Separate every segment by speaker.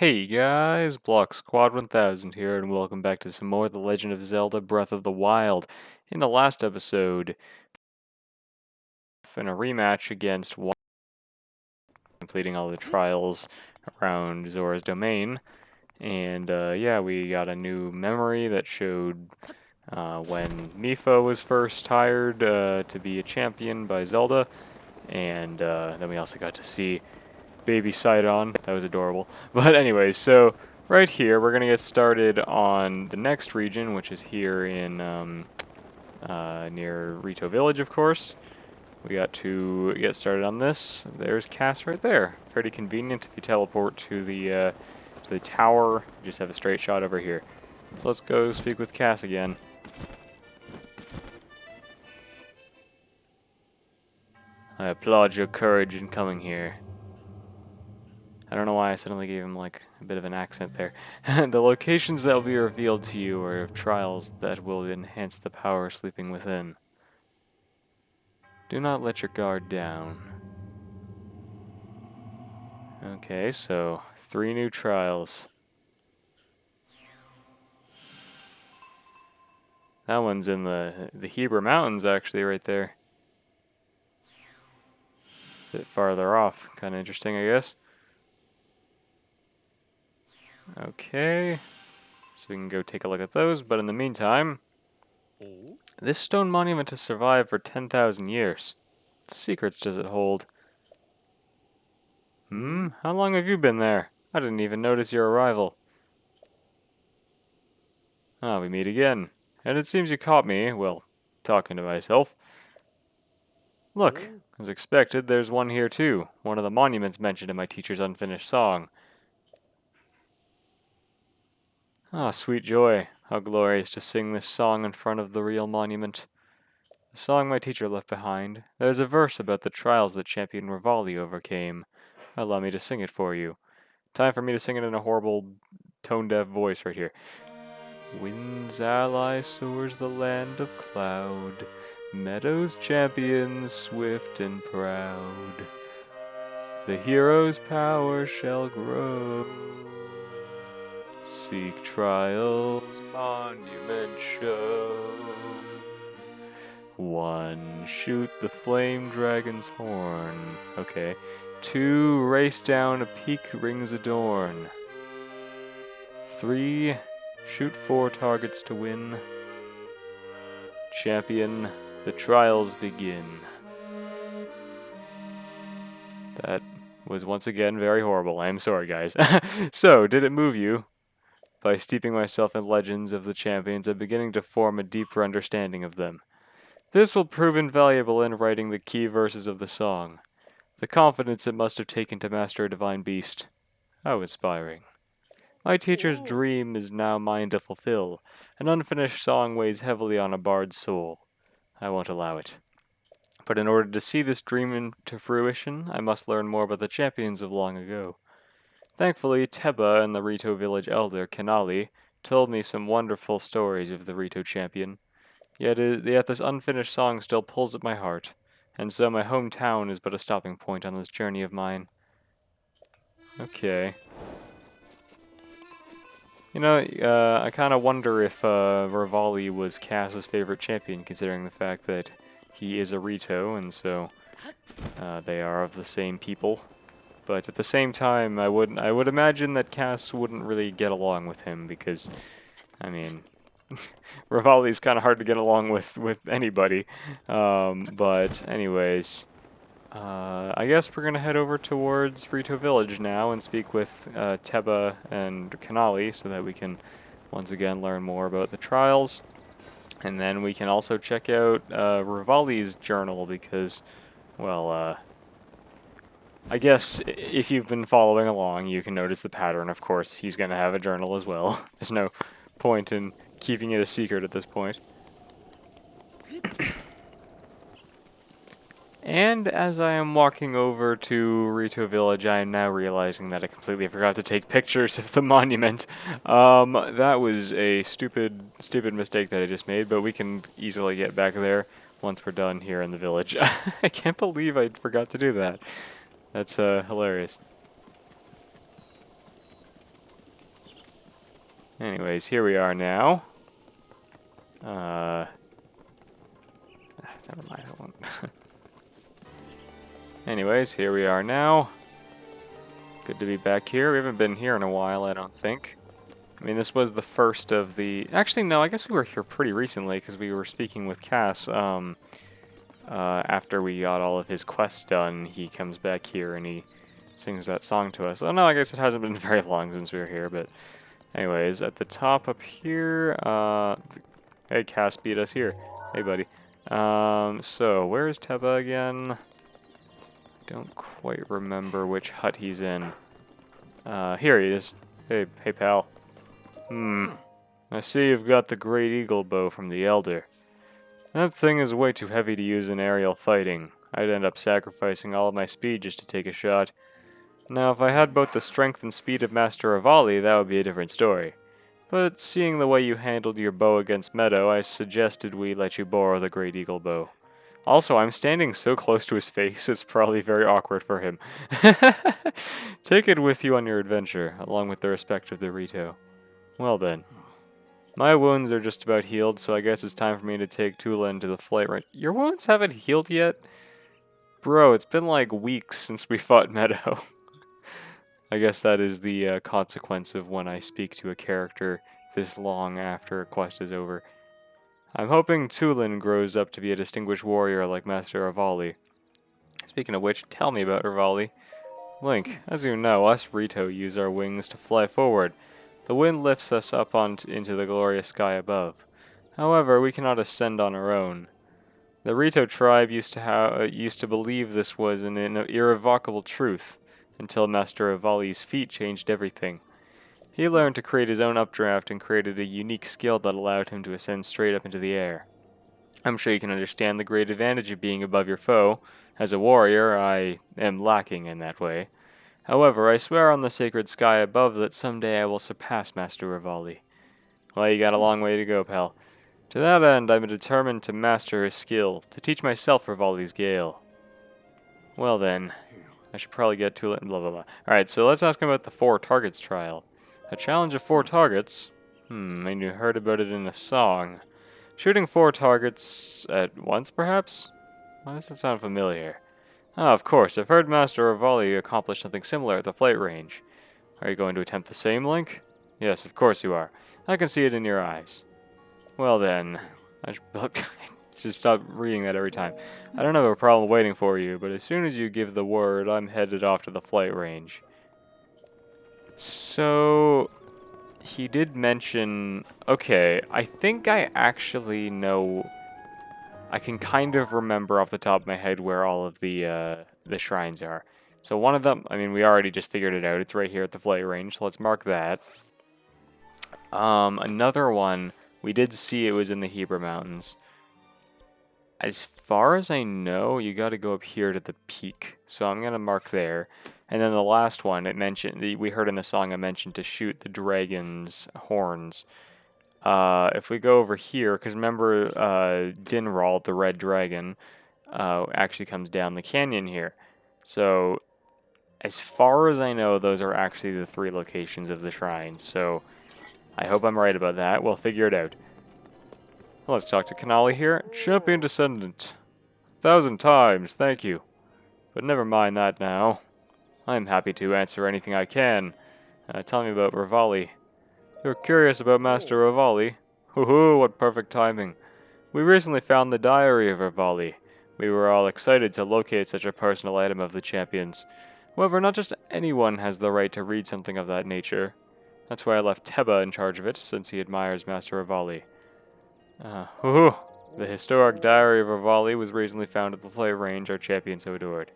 Speaker 1: Hey guys, Block Squad 1000 here, and welcome back to some more The Legend of Zelda Breath of the Wild. In the last episode, in a rematch against Wild, completing all the trials around Zora's domain, and yeah, we got a new memory that showed when Mipha was first hired to be a champion by Zelda, and then we also got to see baby Sidon. That was adorable. But anyways, so right here, we're going to get started on the next region, which is here in near Rito Village, of course. We got to get started on this. There's Cass right there. Pretty convenient if you teleport to the tower. You just have a straight shot over here. Let's go speak with Cass again. I applaud your courage in coming here. I don't know why I suddenly gave him like a bit of an accent there. The locations that will be revealed to you are trials that will enhance the power sleeping within. Do not let your guard down. Okay, so 3 new trials. That one's in the Heber Mountains actually right there. A bit farther off. Kind of interesting, I guess. Okay. So we can go take a look at those, but in the meantime, this stone monument has survived for 10,000 years. What secrets does it hold? How long have you been there? I didn't even notice your arrival. Ah, we meet again. And it seems you caught me, well, talking to myself. Look, as expected, there's one here too. One of the monuments mentioned in my teacher's unfinished song. Ah, sweet joy. How glorious to sing this song in front of the real monument. The song my teacher left behind. There's a verse about the trials that champion Revali overcame. Allow me to sing it for you. Time for me to sing it in a horrible, tone-deaf voice right here. Wind's ally soars the land of cloud, meadows champion swift and proud. The hero's power shall grow. Seek trials, monument show. 1. Shoot the flame dragon's horn. Okay. 2. Race down a peak rings adorn. 3. Shoot 4 targets to win. Champion, the trials begin. That was once again very horrible. I am sorry, guys. So, did it move you? By steeping myself in legends of the champions, I'm beginning to form a deeper understanding of them. This will prove invaluable in writing the key verses of the song. The confidence it must have taken to master a divine beast. How inspiring. My teacher's dream is now mine to fulfill. An unfinished song weighs heavily on a bard's soul. I won't allow it. But in order to see this dream into fruition, I must learn more about the champions of long ago. Thankfully, Teba and the Rito village elder, Kanali, told me some wonderful stories of the Rito champion. Yet this unfinished song still pulls at my heart, and so my hometown is but a stopping point on this journey of mine. Okay. You know, I kind of wonder if Revali was Cass's favorite champion, considering the fact that he is a Rito, and so they are of the same people. But at the same time, I would imagine that Cass wouldn't really get along with him because, I mean, Revali's kind of hard to get along with anybody. But anyways. I guess we're going to head over towards Rito Village now and speak with Teba and Kanali so that we can once again learn more about the trials. And then we can also check out Revali's journal because, well, I guess if you've been following along, you can notice the pattern. Of course, he's going to have a journal as well. There's no point in keeping it a secret at this point. And as I am walking over to Rito Village, I am now realizing that I completely forgot to take pictures of the monument. That was a stupid mistake that I just made, but we can easily get back there once we're done here in the village. I can't believe I forgot to do that. That's hilarious. Anyways, here we are now. Never mind, I won't. Anyways, here we are now. Good to be back here. We haven't been here in a while, I don't think. I mean, this was the first of the... Actually, no, I guess we were here pretty recently because we were speaking with Cass. After we got all of his quests done, he comes back here and he sings that song to us. Oh, no, I guess it hasn't been very long since we were here, but... Anyways, at the top up here... Hey, Cass beat us here. Hey, buddy. So, where is Teba again? Don't quite remember which hut he's in. Here he is. Hey, pal. I see you've got the Great Eagle bow from the Elder. That thing is way too heavy to use in aerial fighting. I'd end up sacrificing all of my speed just to take a shot. Now, if I had both the strength and speed of Master Revali, that would be a different story. But seeing the way you handled your bow against Meadow, I suggested we let you borrow the Great Eagle bow. Also, I'm standing so close to his face, it's probably very awkward for him. Take it with you on your adventure, along with the respect of the Rito. Well then. My wounds are just about healed, so I guess it's time for me to take Tula into the flight range. Your wounds haven't healed yet? Bro, it's been like weeks since we fought Meadow. I guess that is the consequence of when I speak to a character this long after a quest is over. I'm hoping Tulin grows up to be a distinguished warrior like Master Revali. Speaking of which, tell me about Revali. Link, as you know, us Rito use our wings to fly forward. The wind lifts us up into the glorious sky above. However, we cannot ascend on our own. The Rito tribe used to believe this was an irrevocable truth, until Master Revali's feat changed everything. He learned to create his own updraft and created a unique skill that allowed him to ascend straight up into the air. I'm sure you can understand the great advantage of being above your foe. As a warrior, I am lacking in that way. However, I swear on the sacred sky above that someday I will surpass Master Revali. Well, you got a long way to go, pal. To that end, I'm determined to master his skill, to teach myself Revali's Gale. Well then, I should probably get to it and blah blah blah. Alright, so let's ask him about the 4 targets trial. A challenge of 4 targets? And you heard about it in a song. Shooting 4 targets at once, perhaps? Why does that sound familiar? Ah, of course, I've heard Master Revali accomplish something similar at the flight range. Are you going to attempt the same, Link? Yes, of course you are. I can see it in your eyes. Well then, I should stop reading that every time. I don't have a problem waiting for you, but as soon as you give the word, I'm headed off to the flight range. So, he did mention... Okay, I think I actually know... I can kind of remember off the top of my head where all of the shrines are. So one of them, I mean, we already just figured it out. It's right here at the flight range, so let's mark that. Another one, we did see it was in the Hebrew Mountains. As far as I know, you got to go up here to the peak. So I'm going to mark there. And then the last one, it mentioned, we heard in the song, I mentioned to shoot the dragon's horns. If we go over here, because remember, Dinral, the red dragon, actually comes down the canyon here. So, as far as I know, those are actually the 3 locations of the shrines. So, I hope I'm right about that. We'll figure it out. Well, let's talk to Kanali here. Champion Descendant. 1,000 times, thank you. But never mind that now. I'm happy to answer anything I can. Tell me about Revali. You're curious about Master Revali? Hoo-hoo, what perfect timing. We recently found the diary of Revali. We were all excited to locate such a personal item of the champion's. However, not just anyone has the right to read something of that nature. That's why I left Teba in charge of it, since he admires Master Revali. Hoo-hoo, the historic diary of Revali was recently found at the flight range our champion so adored.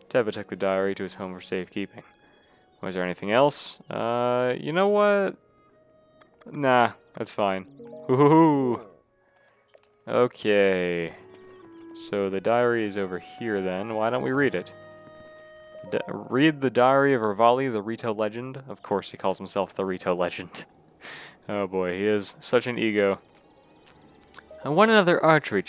Speaker 1: Teba took the diary to his home for safekeeping. Was there anything else? You know what? Nah, that's fine. Woohoo! Okay. So the diary is over here then. Why don't we read it? Read the diary of Revali, the Rito legend. Of course he calls himself the Rito legend. Oh boy, he is such an ego. I won another archery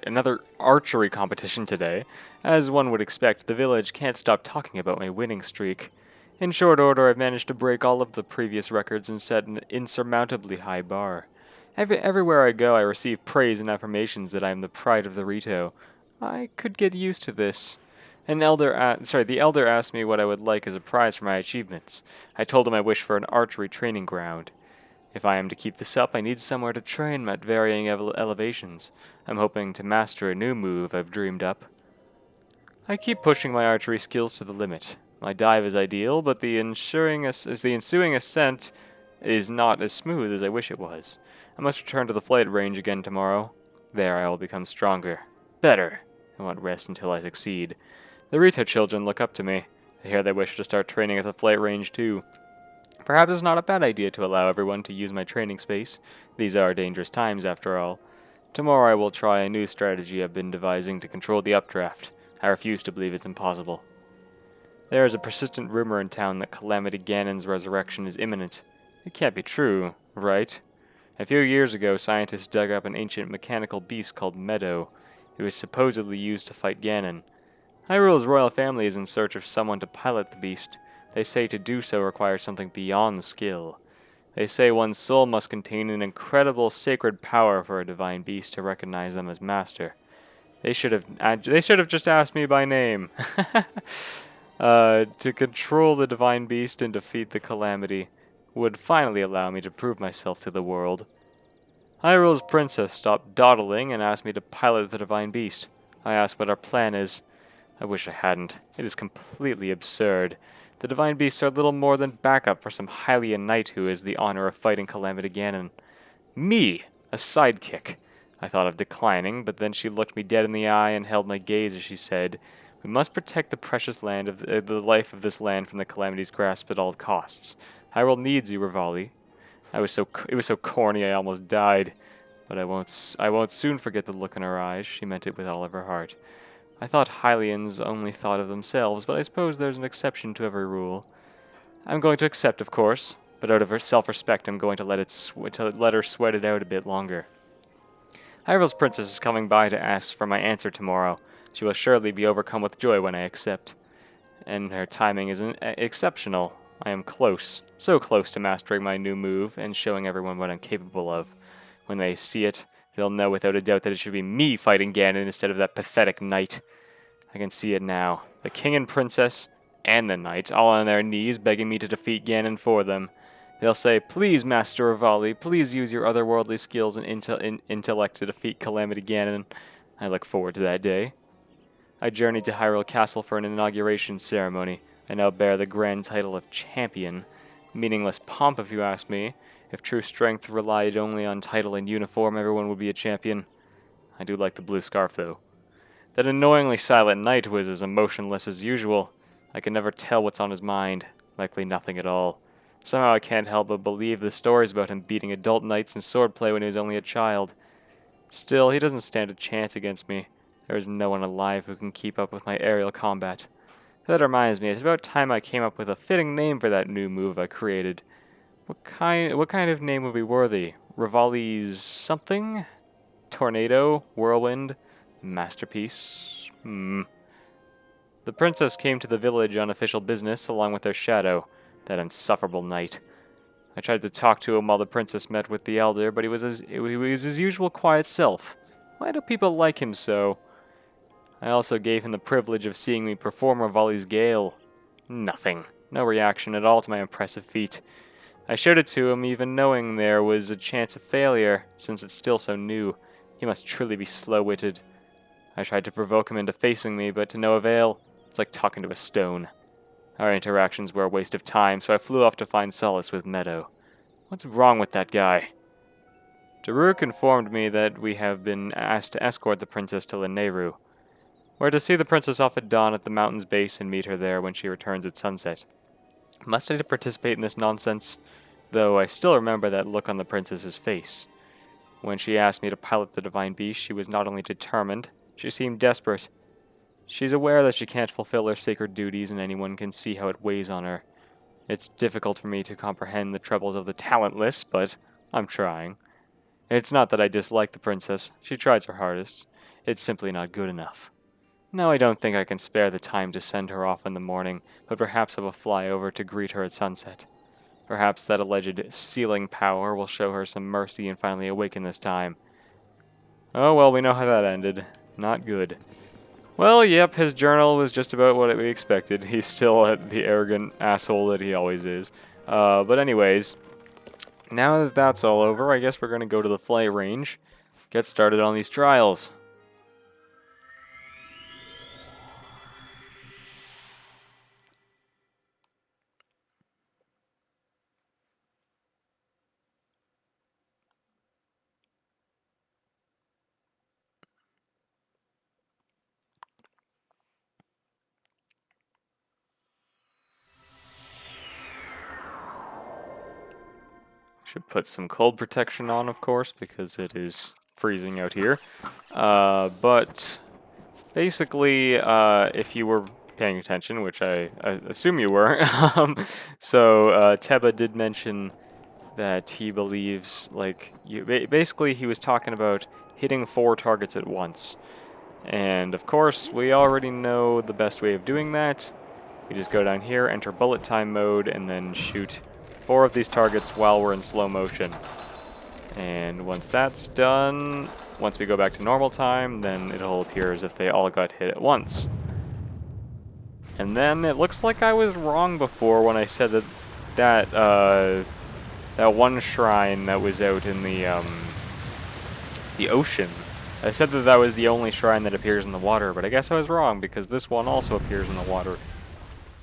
Speaker 1: another archery competition today. As one would expect, the village can't stop talking about my winning streak. In short order, I've managed to break all of the previous records and set an insurmountably high bar. Everywhere I go, I receive praise and affirmations that I am the pride of the Rito. I could get used to this. The elder asked me what I would like as a prize for my achievements. I told him I wish for an archery training ground. If I am to keep this up, I need somewhere to train at varying elevations. I'm hoping to master a new move I've dreamed up. I keep pushing my archery skills to the limit. My dive is ideal, but the ensuing ascent is not as smooth as I wish it was. I must return to the flight range again tomorrow. There I will become stronger. Better. I won't rest until I succeed. The Rito children look up to me. I hear they wish to start training at the flight range too. Perhaps it's not a bad idea to allow everyone to use my training space. These are dangerous times, after all. Tomorrow I will try a new strategy I've been devising to control the updraft. I refuse to believe it's impossible. There is a persistent rumor in town that Calamity Ganon's resurrection is imminent. It can't be true, right? A few years ago, scientists dug up an ancient mechanical beast called Meadow. It was supposedly used to fight Ganon. Hyrule's royal family is in search of someone to pilot the beast. They say to do so requires something beyond skill. They say one's soul must contain an incredible sacred power for a divine beast to recognize them as master. They should have just asked me by name. To control the divine beast and defeat the calamity would finally allow me to prove myself to the world. Hyrule's princess stopped dawdling and asked me to pilot the divine beast. I asked what our plan is. I wish I hadn't. It is completely absurd. The divine beasts are little more than backup for some Hylian knight who has the honor of fighting Calamity Ganon. Me, a sidekick. I thought of declining, but then she looked me dead in the eye and held my gaze as she said, "We must protect the precious land of the life of this land from the Calamity's grasp at all costs. Hyrule needs you, Revali." It was so corny I almost died, but I won't soon forget the look in her eyes. She meant it with all of her heart. I thought Hylians only thought of themselves, but I suppose there's an exception to every rule. I'm going to accept, of course, but out of her self-respect, I'm going to let her sweat it out a bit longer. Hyrule's princess is coming by to ask for my answer tomorrow. She will surely be overcome with joy when I accept. And her timing is exceptional. I am close, so close to mastering my new move and showing everyone what I'm capable of. When they see it, they'll know without a doubt that it should be me fighting Ganon instead of that pathetic knight. I can see it now. The king and princess and the knight all on their knees begging me to defeat Ganon for them. They'll say, "Please, Master Revali, please use your otherworldly skills and intellect to defeat Calamity Ganon." I look forward to that day. I journeyed to Hyrule Castle for an inauguration ceremony. I now bear the grand title of champion. Meaningless pomp, if you ask me. If true strength relied only on title and uniform, everyone would be a champion. I do like the blue scarf, though. That annoyingly silent knight was as emotionless as usual. I can never tell what's on his mind. Likely nothing at all. Somehow I can't help but believe the stories about him beating adult knights in swordplay when he was only a child. Still, he doesn't stand a chance against me. There is no one alive who can keep up with my aerial combat. That reminds me, it's about time I came up with a fitting name for that new move I created. What kind of name would be worthy? Revali's something? Tornado? Whirlwind? Masterpiece? The princess came to the village on official business along with their shadow, that insufferable knight. I tried to talk to him while the princess met with the elder, but he was his usual quiet self. Why do people like him so? I also gave him the privilege of seeing me perform Revali's Gale. Nothing. No reaction at all to my impressive feat. I showed it to him even knowing there was a chance of failure, since it's still so new. He must truly be slow-witted. I tried to provoke him into facing me, but to no avail. It's like talking to a stone. Our interactions were a waste of time, so I flew off to find solace with Meadow. What's wrong with that guy? Daruk informed me that we have been asked to escort the princess to Lanayru. We're to see the princess off at dawn at the mountain's base and meet her there when she returns at sunset. Must I participate in this nonsense? Though I still remember that look on the princess's face. When she asked me to pilot the divine beast, she was not only determined, she seemed desperate. She's aware that she can't fulfill her sacred duties, and anyone can see how it weighs on her. It's difficult for me to comprehend the troubles of the talentless, but I'm trying. It's not that I dislike the princess. She tries her hardest. It's simply not good enough. No, I don't think I can spare the time to send her off in the morning, but perhaps I will fly over to greet her at sunset. Perhaps that alleged sealing power will show her some mercy and finally awaken this time. Oh, well, we know how that ended. Not good. Well, yep, his journal was just about what we expected. He's still the arrogant asshole that he always is. But anyways, now that that's all over, I guess we're going to go to the flight range, get started on these trials. Should put some cold protection on, of course, because it is freezing out here. But basically, if you were paying attention, which I assume you were, Teba did mention that he believes, like, basically he was talking about hitting 4 targets at once. And of course, we already know the best way of doing that. We just go down here, enter bullet time mode, and then shoot 4 of these targets while we're in slow motion. And once that's done, once we go back to normal time, then it'll appear as if they all got hit at once. And then it looks like I was wrong before when I said that one shrine that was out in the ocean. I said that that was the only shrine that appears in the water, but I guess I was wrong because this one also appears in the water.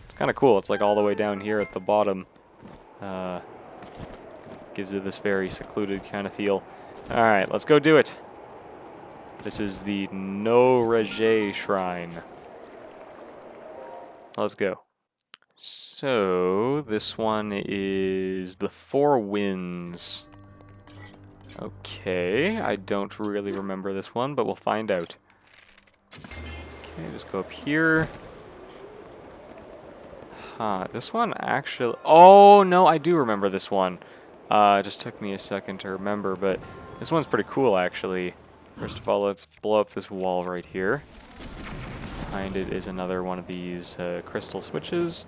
Speaker 1: It's kind of cool. It's like all the way down here at the bottom. Gives it this very secluded kind of feel. Alright, let's go do it. This is the No Rege Shrine. Let's go. So, this one is the 4 Winds. Okay, I don't really remember this one, but we'll find out. Okay, just go up here. Huh, this one actually... Oh, no, I do remember this one. It just took me a second to remember, but this one's pretty cool, actually. First of all, let's blow up this wall right here. Behind it is another one of these crystal switches.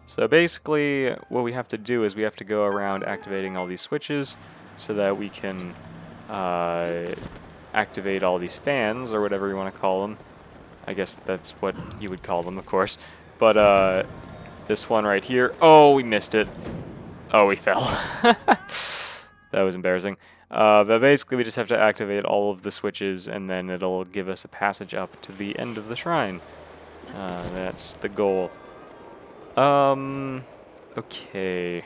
Speaker 1: So basically, what we have to do is we have to go around activating all these switches so that we can activate all these fans, or whatever you want to call them. I guess that's what you would call them, of course. But this one right here... Oh, we missed it. Oh, we fell. That was embarrassing. But basically, we just have to activate all of the switches, and then it'll give us a passage up to the end of the shrine. That's the goal. Okay.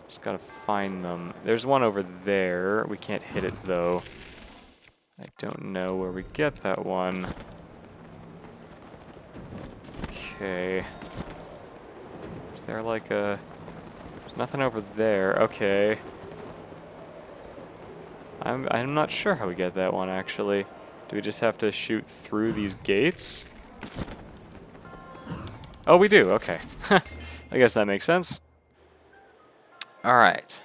Speaker 1: Just gotta find them. There's one over there. We can't hit it, though. I don't know where we get that one. Okay. Is there like a... There's nothing over there. Okay. I'm not sure how we get that one, actually. Do we just have to shoot through these gates? Oh, we do. Okay. I guess that makes sense. Alright.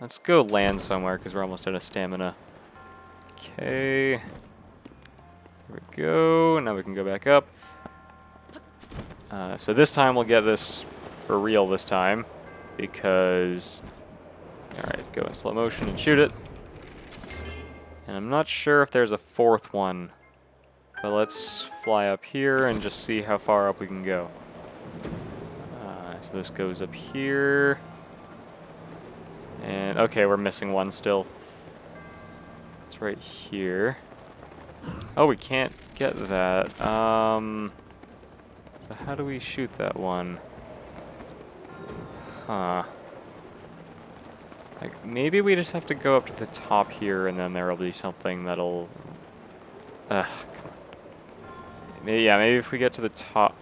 Speaker 1: Let's go land somewhere, because we're almost out of stamina. Okay. There we go. Now we can go back up. So this time we'll get this for real this time, because... Alright, go in slow motion and shoot it. And I'm not sure if there's a 4th one, but let's fly up here and just see how far up we can go. So this goes up here. And, okay, we're missing one still. It's right here. Oh, we can't get that. So how do we shoot that one? Huh. Like, maybe we just have to go up to the top here, and then there'll be something that'll... Maybe, yeah, maybe if we get to the top...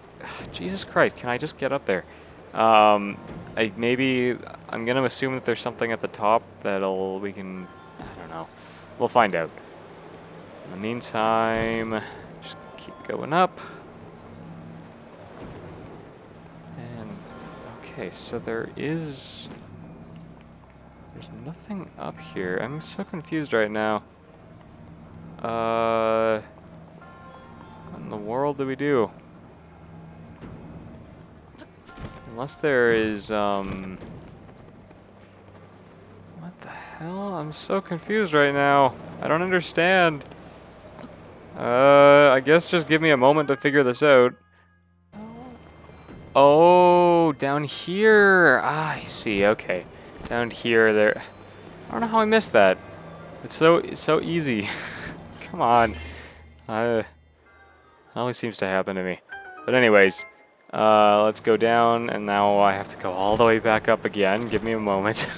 Speaker 1: Jesus Christ, can I just get up there? Maybe... I'm gonna assume that there's something at the top we can... I don't know. We'll find out. In the meantime, just keep going up. And... Okay, so there's nothing up here. I'm so confused right now. in the world do we do? Unless there is, what the hell? I'm so confused right now. I don't understand. I guess just give me a moment to figure this out. Oh, down here. Ah, I see, okay. Down here, there. I don't know how I missed that. It's so easy. Come on. It always seems to happen to me. But anyways, let's go down, and now I have to go all the way back up again. Give me a moment.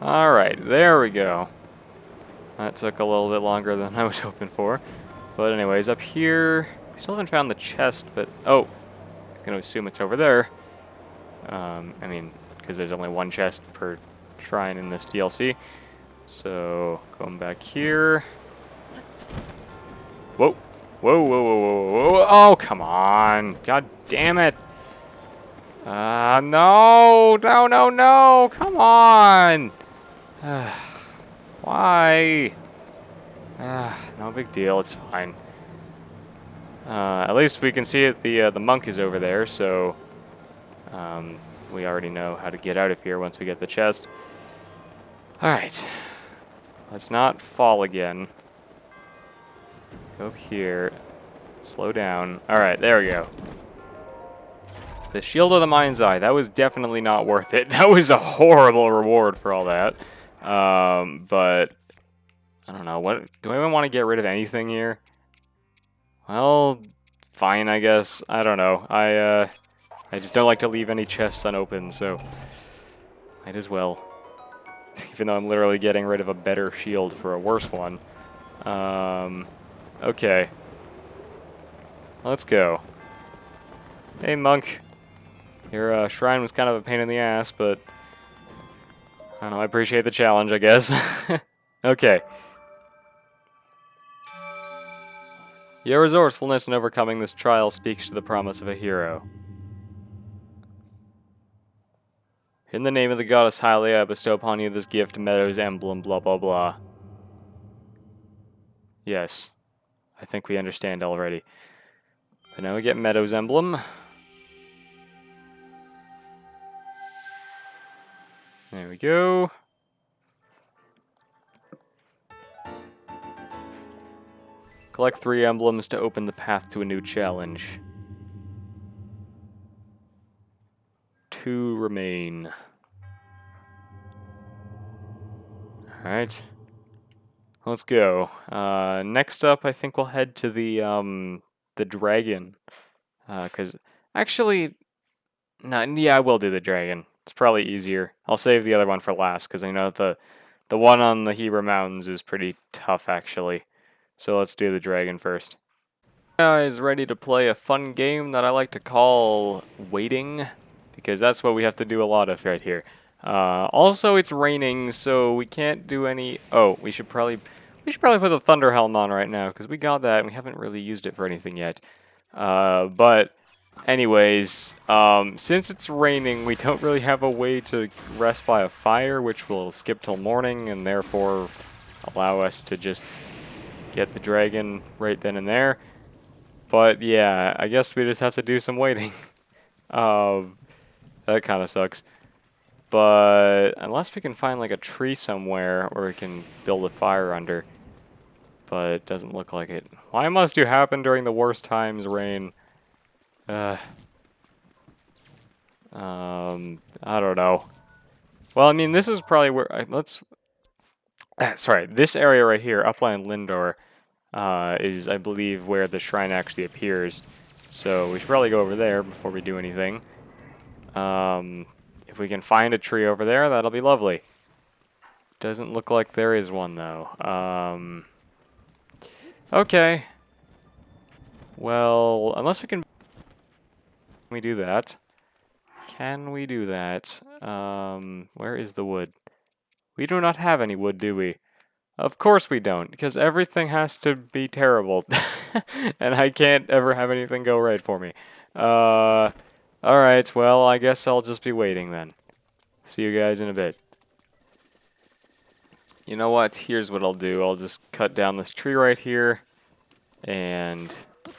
Speaker 1: Alright, there we go. That took a little bit longer than I was hoping for. But anyways, up here, I still haven't found the chest, but, oh, I'm gonna assume it's over there. I mean, because there's only one chest per shrine in this DLC. So, going back here. Whoa. Whoa, whoa, whoa, whoa, whoa. Oh, come on. God damn it. No. No, no, no. Come on. Why? No big deal. It's fine. At least we can see it. The monk is over there, so we already know how to get out of here once we get the chest. Alright. Let's not fall again. Go up here. Slow down. Alright, there we go. The Shield of the Mind's Eye. That was definitely not worth it. That was a horrible reward for all that. But I don't know. What do I even want to get rid of anything here? Well, fine, I guess. I don't know. I just don't like to leave any chests unopened, so might as well. Even though I'm literally getting rid of a better shield for a worse one. Okay. Let's go. Hey, monk. Your shrine was kind of a pain in the ass, but I don't know, I appreciate the challenge, I guess. Okay. Your resourcefulness in overcoming this trial speaks to the promise of a hero. In the name of the goddess Hylia, I bestow upon you this gift, Meadow's emblem, blah blah blah. Yes. I think we understand already. But now we get Meadow's emblem. There we go. Collect 3 emblems to open the path to a new challenge. 2 remain. Alright. Let's go. Next up, I think we'll head to the dragon. Because, actually, no, yeah, I will do the dragon. It's probably easier. I'll save the other one for last, because I know the one on the Hebrew Mountains is pretty tough, actually. So let's do the dragon first. Guys, ready to play a fun game that I like to call waiting, because that's what we have to do a lot of right here. Also, it's raining, so we can't do any. Oh, we should probably put the Thunder Helm on right now, because we got that and we haven't really used it for anything yet. But anyways, since it's raining, we don't really have a way to rest by a fire, which will skip till morning and therefore allow us to just get the dragon right then and there. But yeah, I guess we just have to do some waiting. That kind of sucks. But unless we can find like a tree somewhere where we can build a fire under. But it doesn't look like it. Why must you happen during the worst times, rain? I don't know. Well, I mean, this is probably where sorry, this area right here, Upland Lindor, is, I believe, where the shrine actually appears. So we should probably go over there before we do anything. If we can find a tree over there, that'll be lovely. Doesn't look like there is one, though. Okay. Well, unless we can do that. Can we do that? Where is the wood? We do not have any wood, do we? Of course we don't, because everything has to be terrible. And I can't ever have anything go right for me. Alright, well, I guess I'll just be waiting then. See you guys in a bit. You know what? Here's what I'll do. I'll just cut down this tree right here. And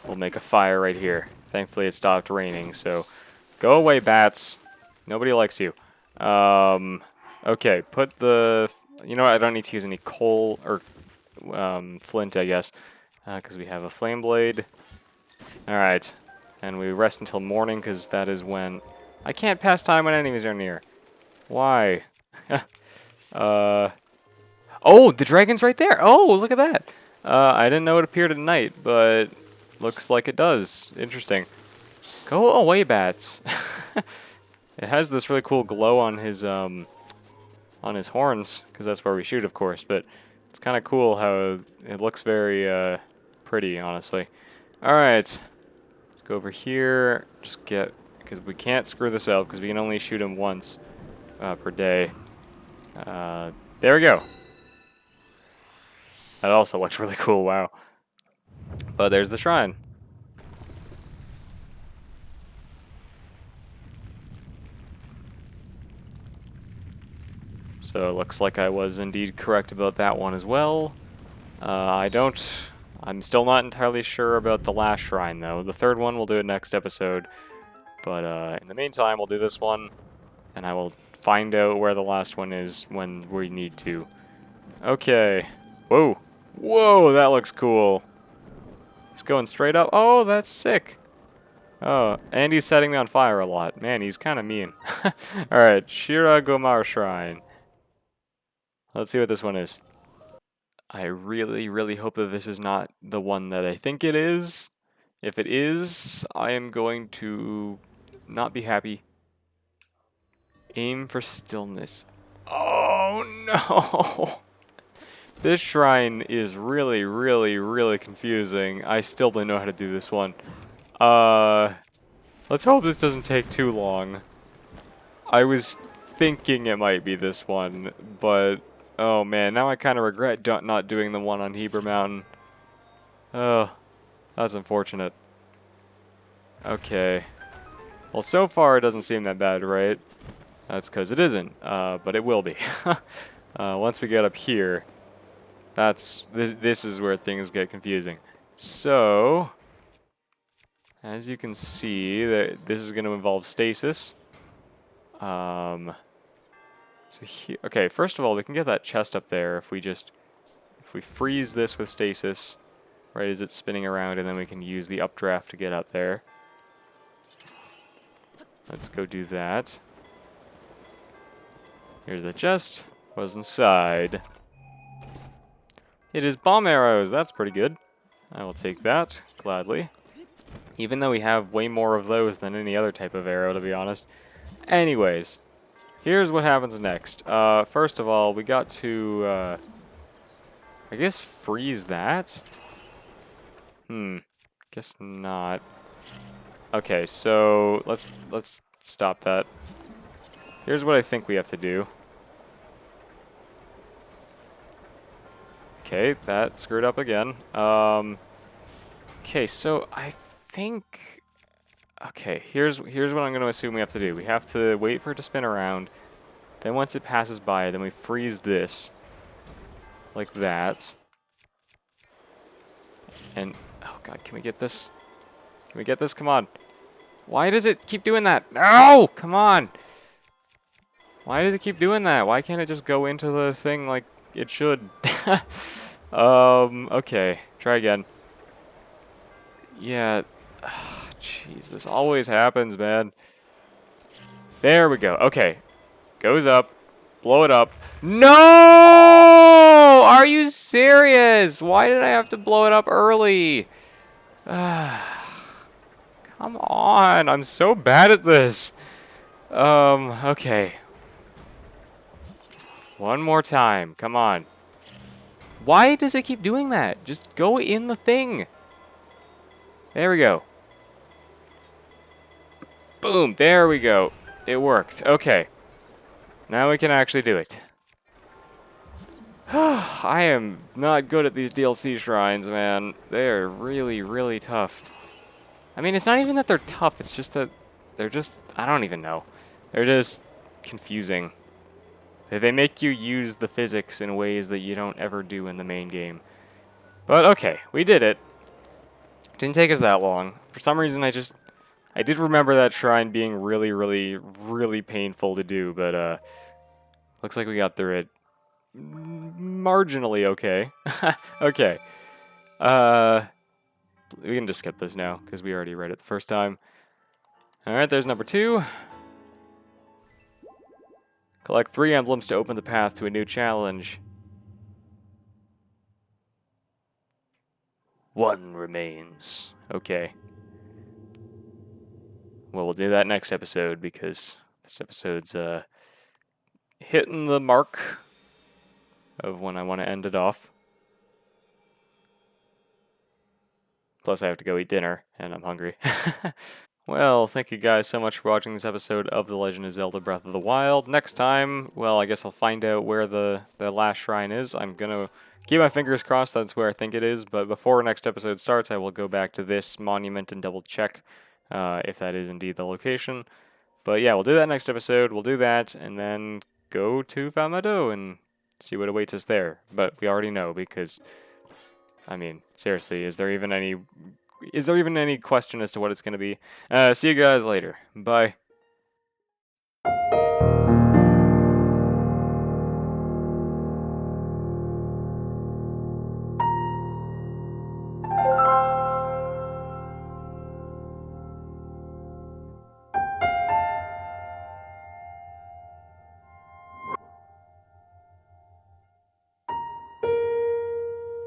Speaker 1: we'll make a fire right here. Thankfully, it stopped raining, so go away, bats. Nobody likes you. Okay, put the... You know what? I don't need to use any coal or flint, I guess, because we have a flame blade. All right, and we rest until morning because that is when... I can't pass time when enemies are near. Why? Oh, the dragon's right there. Oh, look at that. I didn't know it appeared at night, but looks like it does. Interesting. Go away, bats. It has this really cool glow on his horns, because that's where we shoot, of course. But it's kind of cool how it looks very pretty, honestly. All right, let's go over here. Just get, because we can't screw this up because we can only shoot him once per day. There we go. That also looks really cool, wow. But there's the shrine. So it looks like I was indeed correct about that one as well. I'm still not entirely sure about the last shrine though. The third one we'll do it next episode. But in the meantime, we'll do this one. And I will find out where the last one is when we need to. Okay. Whoa. Whoa, that looks cool. He's going straight up. Oh, that's sick. Oh, and he's setting me on fire a lot. Man, he's kind of mean. Alright, Shira Gomar Shrine. Let's see what this one is. I really, really hope that this is not the one that I think it is. If it is, I am going to not be happy. Aim for stillness. Oh, no! This shrine is really, really, really confusing. I still don't know how to do this one. Let's hope this doesn't take too long. I was thinking it might be this one, but oh man, now I kind of regret not doing the one on Heber Mountain. Oh, that's unfortunate. Okay. Well, so far it doesn't seem that bad, right? That's because it isn't, but it will be. Once we get up here, this is where things get confusing. So, as you can see, this is going to involve stasis. So here, okay, first of all, we can get that chest up there if we freeze this with stasis, right as it's spinning around, and then we can use the updraft to get up there. Let's go do that. Here's the chest. What's inside? It is bomb arrows. That's pretty good. I will take that gladly. Even though we have way more of those than any other type of arrow, to be honest. Anyways, here's what happens next. First of all, we got to, I guess, freeze that. Guess not. Okay, so let's stop that. Here's what I think we have to do. Okay, that screwed up again. Okay, so I think... Okay, here's what I'm going to assume we have to do. We have to wait for it to spin around. Then once it passes by, then we freeze this. Like that. And... Oh god, can we get this? Can we get this? Come on. Why does it keep doing that? No! Come on! Why does it keep doing that? Why can't it just go into the thing like it should? Okay. Try again. Yeah. Jeez, this always happens, man. There we go. Okay. Goes up. Blow it up. No! Are you serious? Why did I have to blow it up early? Come on. I'm so bad at this. Okay. One more time. Come on. Why does it keep doing that? Just go in the thing. There we go. Boom. There we go. It worked. Okay. Now we can actually do it. I am not good at these DLC shrines, man. They are really, really tough. I mean, it's not even that they're tough. It's just that they're just... I don't even know. They're just confusing. They make you use the physics in ways that you don't ever do in the main game. But okay, we did it. Didn't take us that long. For some reason, I did remember that shrine being really, really, really painful to do, but looks like we got through it marginally okay. Okay. We can just skip this now, because we already read it the first time. Alright, there's number 2. Collect 3 emblems to open the path to a new challenge. 1 remains. Okay. Well, we'll do that next episode, because this episode's hitting the mark of when I want to end it off. Plus, I have to go eat dinner, and I'm hungry. Well, thank you guys so much for watching this episode of The Legend of Zelda Breath of the Wild. Next time, well, I guess I'll find out where the last shrine is. I'm gonna keep my fingers crossed that's where I think it is, but before next episode starts, I will go back to this monument and double check if that is indeed the location. But yeah, we'll do that next episode. We'll do that, and then go to Falmeadow and see what awaits us there. But we already know, because, I mean, seriously, is there even any question as to what it's going to be? See you guys later. Bye.